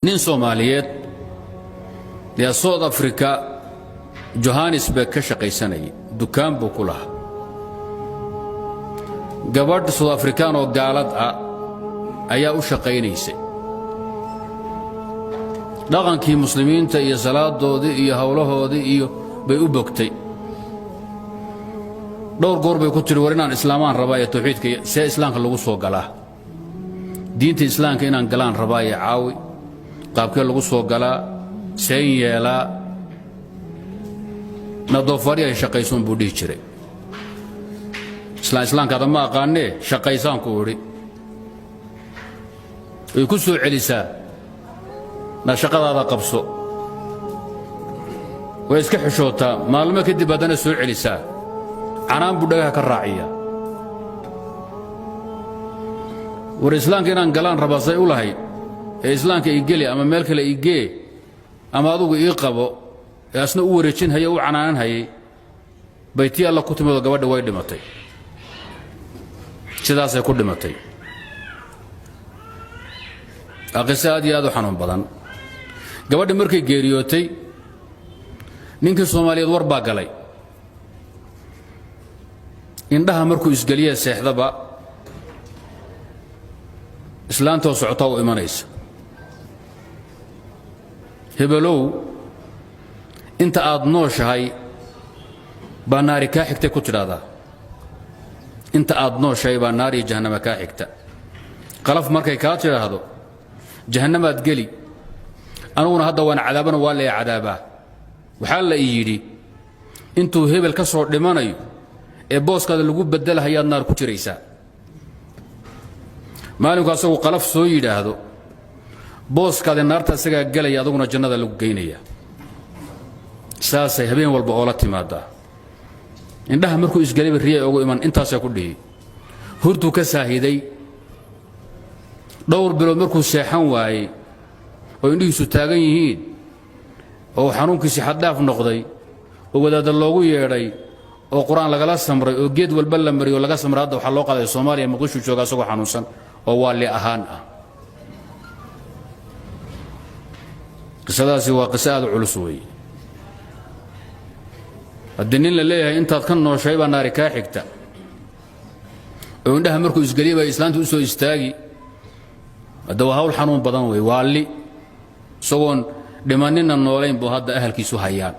nin Soomaaliyeed ee South Africa Johannesburg ka shaqaysanay dukaan buu ku lahaa gabadh South African oo gaalad ah ayaa u shaqaynaysay dhaqankii muslimiinta iyo salaadoodii iyo hawlahoodii iyo bay u bogtay dhowr goor bay ku tiri war inaan islaamaan rabaa ee tawxiidka see islaamka lagu soo galaa diinta islaamka inaan galaan rabaa ee caawi qaabkee lagu soo galaa seen yeelaa nadoofari ay shaqaysoon buu dhihi jiray islaamkaada ma aqaanee shaqaysaan ku idhi way ku soo celisaa na shaqadaada qabso way iska xishootaa maalmo kadib haddana soo celisaa canaan buu dhagaha ka raaciya war islaamka inaan galaan rabaa say u lahayd ee islaamka ii geli ama meel kale ii gee ama adugu ii qabo ee asna u wareejin haya u canaanan hayay baytii alla ku timid gabadha way dhimatay sidaasay ku dhimatay aqisa aad iyo aad u xanuun badan gabadha markay geeriyootay ninkii Soomaaliyeed war baa galay indhaha markuu isgaliya seexdaba islaantoo socota u imanaysa hebelow inta aad nooshahay baa naari kaa xigtay ku tidhaahdaa inta aad nooshahay baa naari jahannama kaa xigta qalaf markay kaa tidhaahdo jahannamaad geli anuguna hadda waan cadaabana waa lee cadaabaa waxaa la ii yidhi intuu hebel ka soo dhimanayo ee booskaada lagu bedelahayaad naar ku jiraysaa maalinku asagu qalaf soo yidhaahdo booskaada naarta isagaa gelaya aduguna jannada lagu geynaya saasay habeen walba oo la timaadaa indhaha markuu isgaliba riya ugu iman intaasay ku dhihi hurtuu ka saahiday dhowr bilood markuu seexan waayey oo indhihiisu taagan yihiin oo xanuunkiisii xaddhaaf noqday oo wadaadda loogu yeedhay oo qur'aan lagala samray oo geed walba la mariyo laga samray hadda waxaa loo qaaday Soomaaliya Muqdisho jooga asagoo xanuunsan oo waali ahaan ah qisadaasi waa qiso aad u culus weeye haddii nin la leeyahay intaad ka nooshay baa naari kaa xigta oo indhaha markuu isgaliya baa islaanta u soo istaagi hadda waa hawl xanuun badan weeye waali isagoon dhimanina noolayn buu hadda ahalkiisu hayaan